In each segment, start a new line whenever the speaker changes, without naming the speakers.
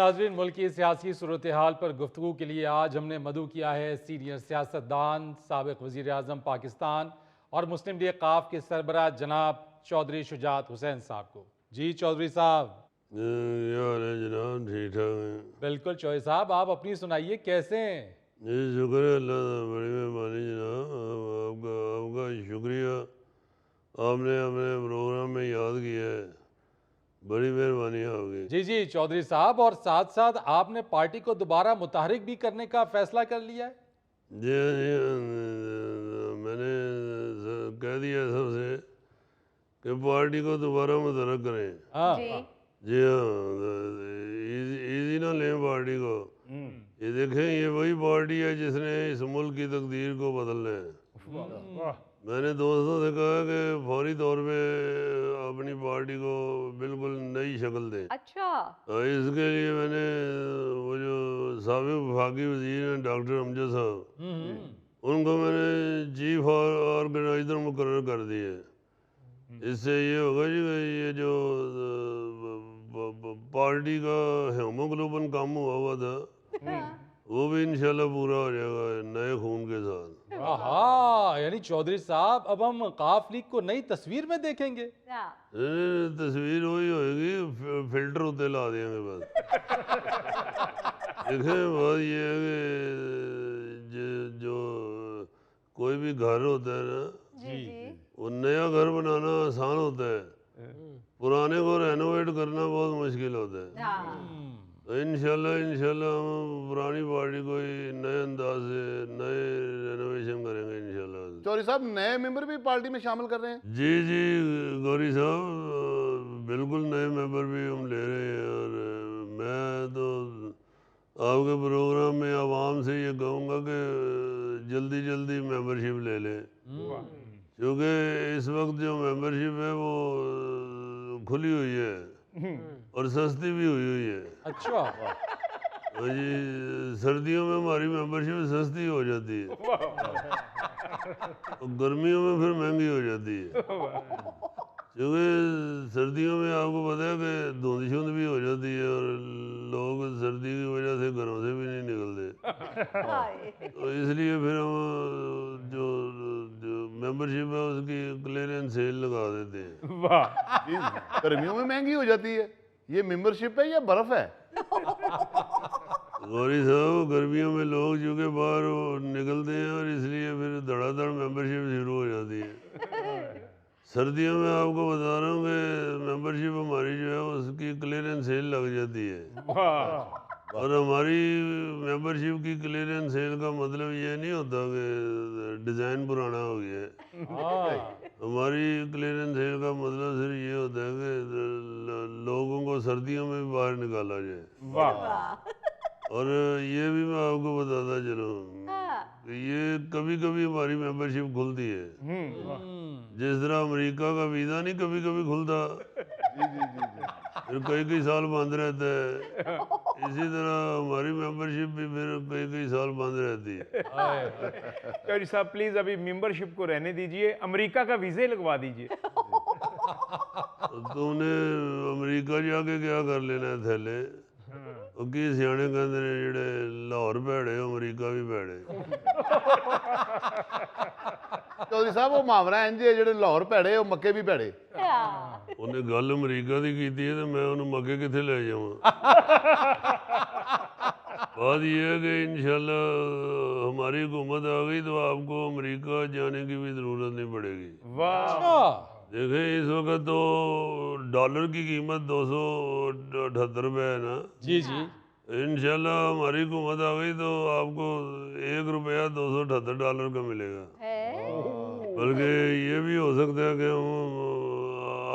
ناظرین، ملک کی سیاسی صورتحال پر گفتگو کے لیے آج ہم نے مدعو کیا ہے سینئر سیاستدان، سابق وزیر اعظم پاکستان اور مسلم لیگ ق کے سربراہ جناب چودھری شجاعت حسین صاحب کو۔ جی چودھری صاحب،
یار جناب ٹھیک ٹھاک ہیں؟
بالکل چودھری صاحب، آپ اپنی سنائیے، کیسے ہیں؟
جی شکر ہے اللہ کا، بڑی مہربانی جناب، آپ کا شکریہ، آپ نے اپنے پروگرام میں یاد کیا ہے، بڑی مہربانی آپ کی۔
جی چودھری صاحب، اور ساتھ ساتھ آپ نے پارٹی کو دوبارہ متحرک بھی کرنے کا فیصلہ کر لیا ہے؟
جی میں نے کہہ دیا سب سے کہ پارٹی کو دوبارہ متحرک کریں۔ جی ہاں، ایزی نہ لیں پارٹی کو۔ یہ دیکھیں، یہ وہی پارٹی ہے جس نے اس ملک کی تقدیر کو بدلنا ہے۔ میں نے دوستوں سے کہا کہ فوری طور پہ اپنی پارٹی کو بالکل نئی شکل دیں۔
اچھا،
اس کے لیے میں نے وہ جو سابق وفاقی وزیر ہیں ڈاکٹر امجد صاحب، ان کو میں نے چیف آرگنائزر مقرر کر دیے۔ اس سے یہ ہوگا جی کہ یہ جو پارٹی کا ہیموگلوبن کم ہوا تھا وہ بھی انشاءاللہ پورا ہو جائے گا نئے خون کے ساتھ۔
یعنی چودھری صاحب، اب ہم ق لیگ کو نئی تصویر میں دیکھیں گے؟
تصویر وہی ہوئے گی، فلٹر ہوتے لا دیں گے بس۔ دیکھیں بات یہ ہے کہ جو کوئی بھی گھر ہوتا ہے نا، وہ نیا گھر بنانا آسان ہوتا ہے، پرانے کو رینوویٹ کرنا بہت مشکل ہوتا ہے۔ انشاءاللہ ہم پرانی پارٹی کو ہی نئے انداز سے نئے رینوویشن کریں گے انشاءاللہ۔
چودھری صاحب، نئے ممبر بھی پارٹی میں شامل کر رہے ہیں؟
جی گوری صاحب، بالکل نئے ممبر بھی ہم لے رہے ہیں، اور میں تو آپ کے پروگرام میں عوام سے یہ کہوں گا کہ جلدی ممبرشپ لے لیں، کیونکہ اس وقت جو ممبرشپ ہے وہ کھلی ہوئی ہے اور سستی بھی ہوئی ہے۔
اچھا
جی، سردیوں میں ہماری ممبرشپ سستی ہو جاتی ہے اور گرمیوں میں پھر مہنگی ہو جاتی ہے، کیونکہ سردیوں میں آپ کو پتہ ہے کہ دھند شند بھی ہو جاتی ہے اور لوگ سردی کی وجہ سے گھروں سے بھی نہیں نکلتے، تو اس لیے پھر ہم جو ممبرشپ ہے اس کی کلیئرنس سیل لگا دیتے ہیں۔
گرمیوں میں مہنگی ہو جاتی ہے، یہ ممبرشپ ہے یا برف ہے؟
غوری صاحب، گرمیوں میں لوگ چونکہ باہر نکلتے ہیں اور اس لیے پھر دھڑا دھڑ ممبرشپ شروع ہو جاتی ہے۔ سردیوں میں آپ کو بتا رہا ہوں کہ ممبرشپ ہماری جو ہے اس کی کلیئرنس سیل لگ جاتی ہے، اور ہماری ممبرشپ کی کلیئرنس سیل کا مطلب یہ نہیں ہوتا کہ ڈیزائن پرانا ہو گیا ہے۔ ہماری کلیئرنس سیل کا مطلب صرف یہ ہوتا ہے کہ لوگوں کو سردیوں میں بھی باہر نکالا جائے۔ اور یہ بھی میں آپ کو بتاتا چلوں کہ یہ کبھی ہماری ممبرشپ کھلتی ہے، جس طرح امریکہ کا ویزا نہیں کبھی کھلتا، پھر کئی سال بند رہتا ہے، اسی طرح ہماری ممبرشپ بھی پھر کئی سال بند رہتی ہے۔
چودھری صاحب پلیز ابھی ممبرشپ کو رہنے دیجئے، امریکہ کا ویزے لگوا دیجئے۔
تم نے امریکہ جا کے کیا کر لینا ہے تھیلے؟ وہ کی سیانے کہندے نے جڑے لاہور بھیڑے امریکہ بھی بھیڑے۔
چودھری صاحب، وہ محاورہ ہے جی، جڑے لاہور بھیڑے وہ مکے بھی بھیڑے۔
انہیں گل امریکہ دی کیتی ہے تو میں انہوں مکے کتنے لے جاؤں۔ بات یہ ہے کہ انشاءاللہ ہماری حکومت آ گئی تو آپ کو امریکہ جانے کی بھی ضرورت نہیں پڑے گی۔ دیکھیں اس وقت تو ڈالر کی قیمت 278 روپے ہے نا۔
جی
انشاءاللہ ہماری حکومت آ گئی تو آپ کو $1 $278 کا ملے گا، بلکہ یہ بھی ہو سکتا ہے کہ ہم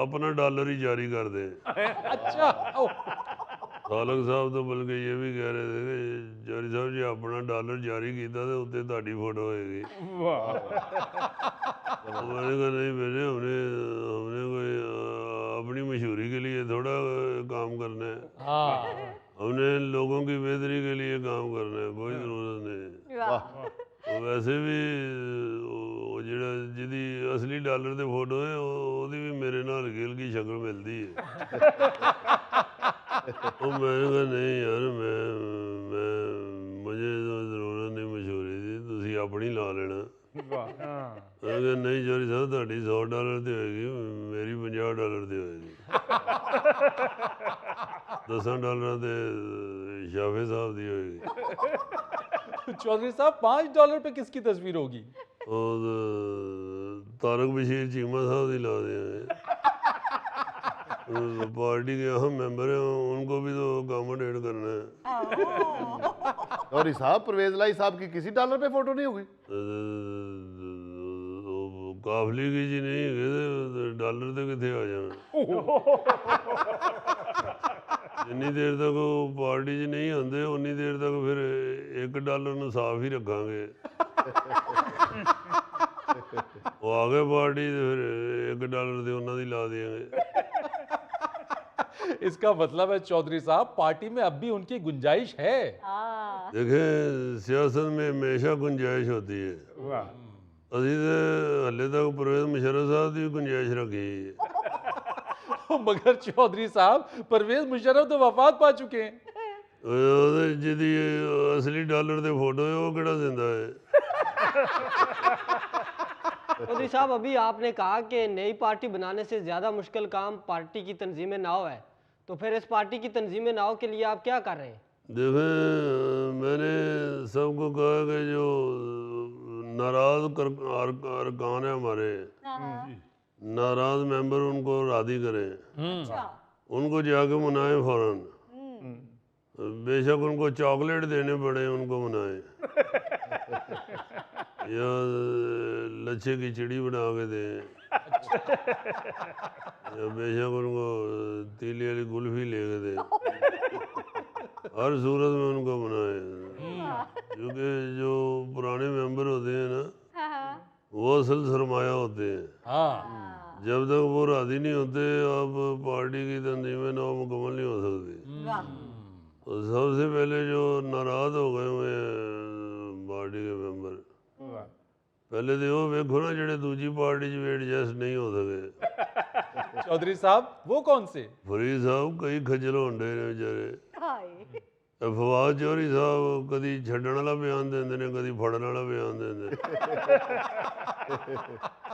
اپنا ڈالر ہی جاری کر دیں۔
اچھا،
خالق صاحب تو بلکہ یہ بھی کہہ رہے تھے کہ چودھری صاحب جی اپنا ڈالر جاری کیتا تو اتنے تہاڈی فوٹو ہوئے گی۔ میں نے کہا نہیں بیٹے، ہم نے کوئی اپنی مشہوری کے لیے تھوڑا کام کرنا ہے، ہم نے لوگوں کی بہتری کے لیے کام کرنا ہے، کوئی ضرورت نہیں۔ ویسے بھی جدی اصلی ڈالر دے فوٹو ہے وہ بھی میرے نال گل کی شکل ملتی ہے۔ وہ میں نے کہا نہیں یار مجھے تو ضرورت نہیں مشہوری دی، تسی اپنی لا لینا۔
واہ ہاں
میں کہا نہیں چوری صاحب تہاڈی $100 تے ہوئے گی، میری $50 تے ہوئے گی۔ $10 تے شافع صاحب دی ہوئے گی۔
چودھری صاحب $5 پہ کس کی تصویر ہوگی؟
اور طارق بشیر چیمہ صاحب دی لا دیں گے، پارٹی کے اہم ممبر ہیں، ان کو بھی تو اکاموڈیٹ کرنا ہے۔
چودھری صاحب پرویز الہی صاحب کی کسی ڈالر پہ فوٹو نہیں ہوگی؟
کافلی کی جی نہیں ہے، ڈالر تے کتنے آ جانا۔ جنی دیر تک وہ پارٹی چ نہیں آتے انی دیر تک پھر $1 نو صاف ہی رکھاں گے، وہ آ گئے پارٹی تے پھر $1 تے انہاں دی لا دیں گے۔
اس کا مطلب ہے چودھری صاحب پارٹی میں اب بھی ان کی گنجائش ہے۔
دیکھیں سیاست میں ہمیشہ گنجائش ہوتی ہے،
واہ
اسی تے ہلے تک پرویز مشرف صاحب دی گنجائش رکھی ہے۔
مگر چودھری صاحب پرویز مشرف تو وفات پا چکے ہیں۔
جدی اصلی ڈالر تے فوٹو ہے وہ کیڑا زندہ ہے؟
چودھری صاحب ابھی آپ نے کہا کہ نئی پارٹی بنانے سے زیادہ مشکل کام پارٹی کی تنظیم ناؤ ہے، تو پھر اس پارٹی کی تنظیم ناؤ کے لیے آپ کیا کر رہے ہیں؟
دیکھیں میں نے سب کو کہا کہ جو ناراض ارکان ہیں ہمارے، ناراض ممبر ان کو راضی کریں، ان کو جا کے منائیں فوراً، بے شک ان کو چاکلیٹ دینے پڑے ان کو منائیں، یا لچھے کی چڑی بنا کے دیں، یا بے شک ان کو تیلی والی گلفی لے کے دیں، ہر صورت میں ان کو منائیں، کیونکہ جو پرانے ممبر ہوتے ہیں نا وہ اصل سرمایہ ہوتے ہیں،
ہاں
جب تک وہ راضی نہیں ہوتے آپ پارٹی کی تنظیم نو مکمل نہیں ہو سکتی۔ اور سب سے پہلے جو ناراض ہو گئے ہوئے ہیں پارٹی کے ممبر، پہلے تو وہ ویکھو نا جڑے دوجی پارٹی چ ایڈجسٹ نہیں ہو سکے۔
چودھری صاحب وہ کون سے؟
فرید صاحب کئی کھجل ہونڈے نے بیچارے، فواد چوہری صاحب کدی چھڈن والا بیان دیندے نے کدی پھڑن والا بیان دیندے نے،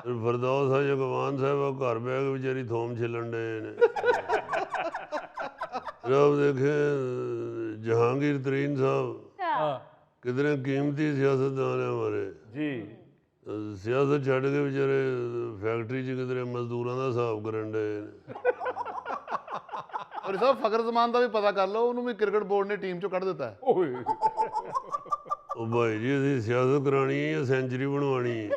پھر فردوس اقوان صاحب گھر بہ کے بیچاری تھوم چھلن ڈے نے، پھر آپ دیکھیں جہانگیر ترین صاحب کتنے قیمتی سیاستدان ہیں ہمارے،
جی
سیاست چھڈ کے بیچارے فیکٹری چ کدھر مزدوراں دا حساب کرن ڈے نے۔
چودھری صاحب فخر زمان دا بھی پتہ کر لو، انہوں بھی کرکٹ بورڈ نے ٹیم چوں کڈ دیتا ہے۔
اوئے
او بھائی جی اسی سیاست کرانی ہے یا سینچری بنوانی ہے؟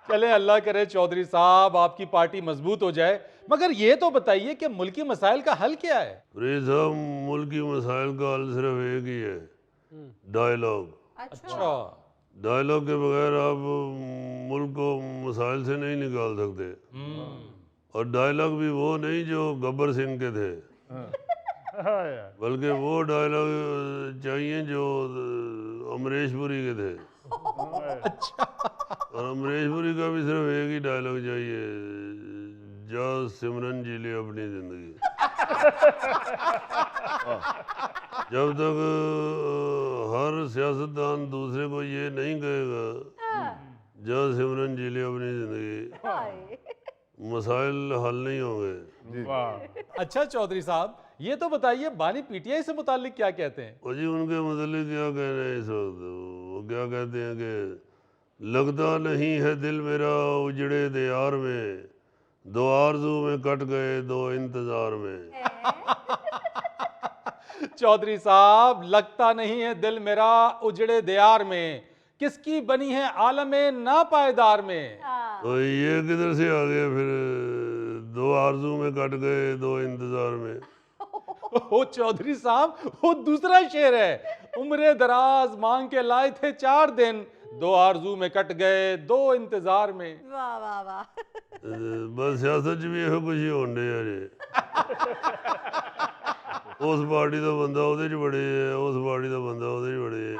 چلیں اللہ کرے چودھری صاحب آپ کی پارٹی مضبوط ہو جائے، مگر یہ تو بتائیے کہ ملکی مسائل کا حل کیا ہے؟
فرید صاحب ملکی مسائل کا حل صرف ایک ہی ہے، ڈائلاگ۔
اچھا
ڈائلاگ کے بغیر آپ ملک کو مسائل سے نہیں نکال سکتے، اور ڈائلاگ بھی وہ نہیں جو گبر سنگھ کے تھے، بلکہ وہ ڈائلاگ چاہیے جو امریش پوری کے تھے، اور امریش پوری کا بھی صرف ایک ہی ڈائلاگ چاہیے، جا سمرن جی لے اپنی زندگی۔ جب تک ہر سیاستدان دوسرے کو یہ نہیں کہے گا جا سمرن جی لے اپنی زندگی، مسائل حل نہیں ہوں گے۔
واہ
اچھا چودھری صاحب یہ تو بتائیے بانی پی ٹی آئی سے متعلق کیا کہتے ہیں؟
اور جی ان کے متعلق کیا کہنا ہے اس وقت، وہ کیا کہتے ہیں کہ لگتا نہیں ہے دل میرا اجڑے دیار میں، دو آرزو میں کٹ گئے دو انتظار میں۔
چودھری صاحب لگتا نہیں ہے دل میرا اجڑے دیار میں، کس کی بنی ہے عالم ناپائیدار میں۔
تو یہ کدھر سے آ گیا پھر دو آرزو میں کٹ گئے دو انتظار میں؟
وہ چودھری صاحب وہ دوسرا شعر ہے، عمر دراز مانگ کے لائے تھے 4 دن، 2 آرزو میں کٹ گئے 2 انتظار میں۔
واہ واہ واہ
بس سیاست چ بھی یہ کچھ ہی ہون ڈیا جی، اس پارٹی دا بندہ وہ بڑے ہے، اس پارٹی دا بندہ وہ بڑے ہے۔